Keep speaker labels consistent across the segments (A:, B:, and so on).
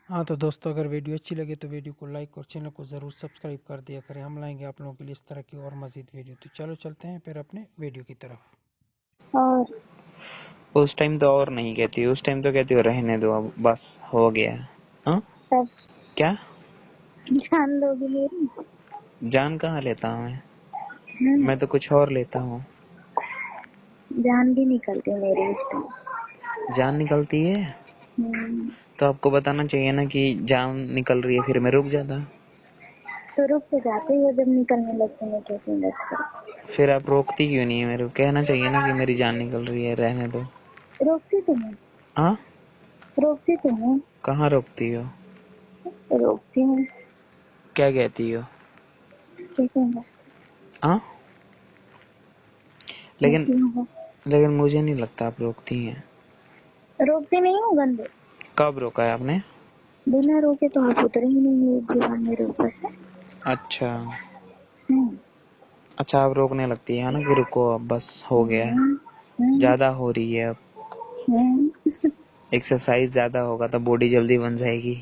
A: हाँ तो दोस्तों, अगर वीडियो अच्छी लगे तो वीडियो को लाइक और चैनल को ज़रूर सब्सक्राइब कर दिया करें। हम लाएंगे आप लोगों के लिए इस तरह की और मज़ीद वीडियो। तो चलो चलते हैं फिर अपने वीडियो की तरफ।
B: और
C: उस टाइम तो और नहीं कहती, उस टाइम तो कहती हो रहने दो, अब बस हो गया। हाँ
B: तब
C: क्या
B: जान लोगी मेरी?
C: जान कहाँ लेता हूँ मैं तो कुछ और लेता हूँ।
B: जान भी निकलती मेरी उस टाइम।
C: जान निकलती है तो आपको बताना चाहिए ना कि जान निकल रही है, फिर मैं रुक जाता।
B: तो रुक तो जाते हो जब निकलने लगते हैं, कैसे लगता?
C: फिर आप रोकती क्यों नहीं है? मेरे को कहना चाहिए ना कि मेरी जान निकल रही है, रहने दो।
B: रोकती तुम्हें?
C: हाँ
B: रोकती तुम्हें?
C: कहाँ रोकती हो?
B: रोकती हूँ।
C: क्या कहती हो?
B: कहती हूँ बस।
C: हाँ लेकिन
B: कहती हूँ बस।
C: लेकिन मुझे नहीं लगता आप रोकती हैं।
B: रोकती नहीं हूँ गंदे।
C: कब रोका है आपने?
B: बिना रोके तो आप उतरे ही नहीं है दीवार मेरे ऊपर से।
C: अच्छा
B: हम्म।
C: अच्छा, आप रोकने लगती है ना कि रुको अब बस हो गया,
B: हम्म।
C: ज्यादा हो रही है अब।
B: हम्म।
C: एक्सरसाइज ज्यादा होगा तो बॉडी जल्दी बन जाएगी,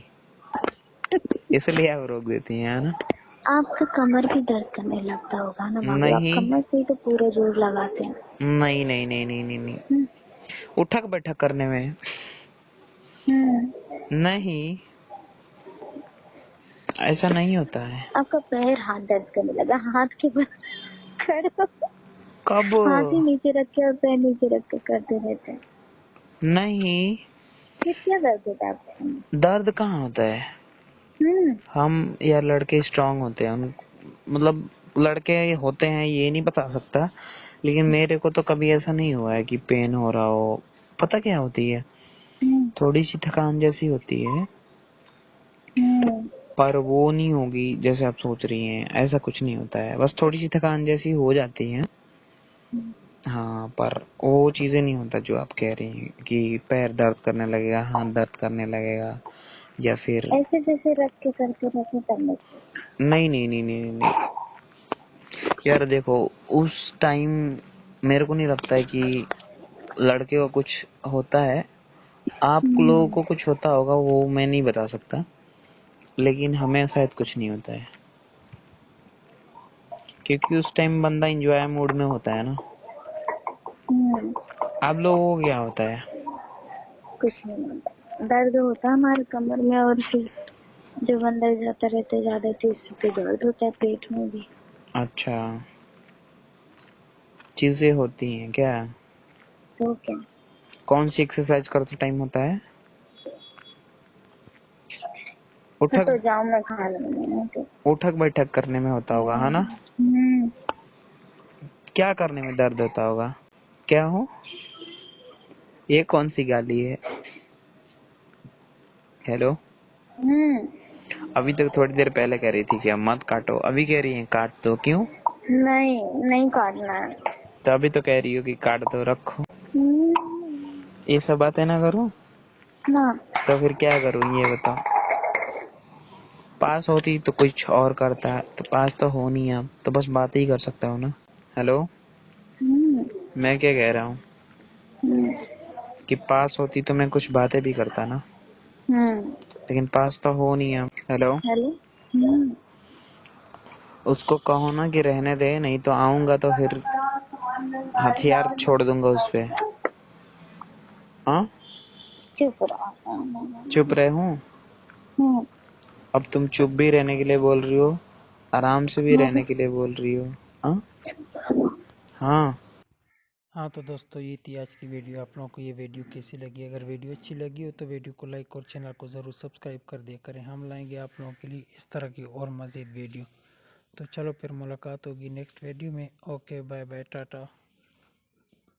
C: इसलिए आप रोक देती हैं, है ना?
B: आपका कमर भी दर्द करने लगता होगा ना भाभी? आप
C: नहीं
B: कमर से ही तो पूरा जोर लगाते हैं।
C: नहीं नहीं नहीं नहीं नहीं, नहीं।
B: हम्म।
C: उठक बैठक करने में नहीं, ऐसा नहीं होता है।
B: आपका पैर हाथ दर्द करने लगा? हाथ के बल खड़े
C: कब?
B: हाथ ही नीचे रख के और पैर नीचे रख के करते रहते हैं।
C: नहीं,
B: फिर क्या दर्द होता है आपको?
C: दर्द कहाँ होता है? हम यार लड़के स्ट्रांग होते हैं, मतलब लड़के होते हैं ये नहीं बता सकता, लेकिन मेरे को तो कभी ऐसा नहीं हुआ है कि पेन हो रहा हो। पता क्या होती है, थोड़ी सी थकान जैसी होती है, पर वो नहीं होगी जैसे आप सोच रही हैं, ऐसा कुछ नहीं होता है, बस थोड़ी सी थकान जैसी हो जाती है। हाँ, पर वो चीजें नहीं होता जो आप कह रही हैं कि पैर दर्द करने लगेगा, हाथ दर्द करने लगेगा, या फिर
B: ऐसे जैसे रख के करते रहते तब लगता।
C: नहीं नहीं नहीं नहीं नहीं यार देखो, उस टाइम मेरे को नहीं लगता है कि लड़के को कुछ होता है, आप लोगों को कुछ होता होगा, वो मैं नहीं बता सकता, लेकिन हमें शायद कुछ नहीं होता है, क्योंकि उस टाइम बंदा एंजॉय मूड में होता है ना। आप लोगों को क्या होता है?
B: कुछ नहीं होता, दर्द होता है हमारे कमर में, और फिर जब अंदर जाता रहता है ज्यादा तेज से दर्द होता है पेट में भी।
C: अच्छा, चीजें होती हैं क्या?
B: तो क्या?
C: कौन सी एक्सरसाइज करते टाइम होता है? उठक
B: तो जाऊं मैं खाना तो।
C: उठक बैठक करने में होता होगा, है ना? क्या करने में दर्द होता होगा? क्या हो, ये कौन सी गाली है? हेलो, अभी तक थोड़ी देर पहले कह रही थी कि अब मत काटो, अभी कह रही है काट दो, क्यों?
B: नहीं, नहीं काटना है।
C: तो अभी तो कह रही हो कि काट दो, रखो। ये सब बातें ना करो
B: ना।
C: तो फिर क्या करूं ये बताओ? पास होती तो कुछ और करता है, तो पास तो हो नहीं, अब तो बस बात ही कर सकता हूँ ना। हेलो, मैं क्या कह रहा हूँ कि पास होती तो मैं कुछ बातें भी करता ना, लेकिन पास तो हो नहीं अब। हेलो, उसको कहो ना कि रहने दे, नहीं तो आऊंगा तो फिर हथियार छोड़ दूंगा उस पे। हाँ, चुप रहे हूँ। अब तुम चुप भी रहने के लिए बोल रही हो, आराम से भी रहने के लिए बोल रही हो। हाँ हाँ
A: हाँ तो दोस्तों, ये थी आज की वीडियो। आप लोगों को ये वीडियो कैसी लगी? अगर वीडियो अच्छी लगी हो तो वीडियो को लाइक और चैनल को ज़रूर सब्सक्राइब कर दिया करें। हम लाएंगे आप लोगों के लिए इस तरह की और मज़ीद वीडियो। तो चलो फिर मुलाकात होगी नेक्स्ट वीडियो में। Okay, bye bye, Tata.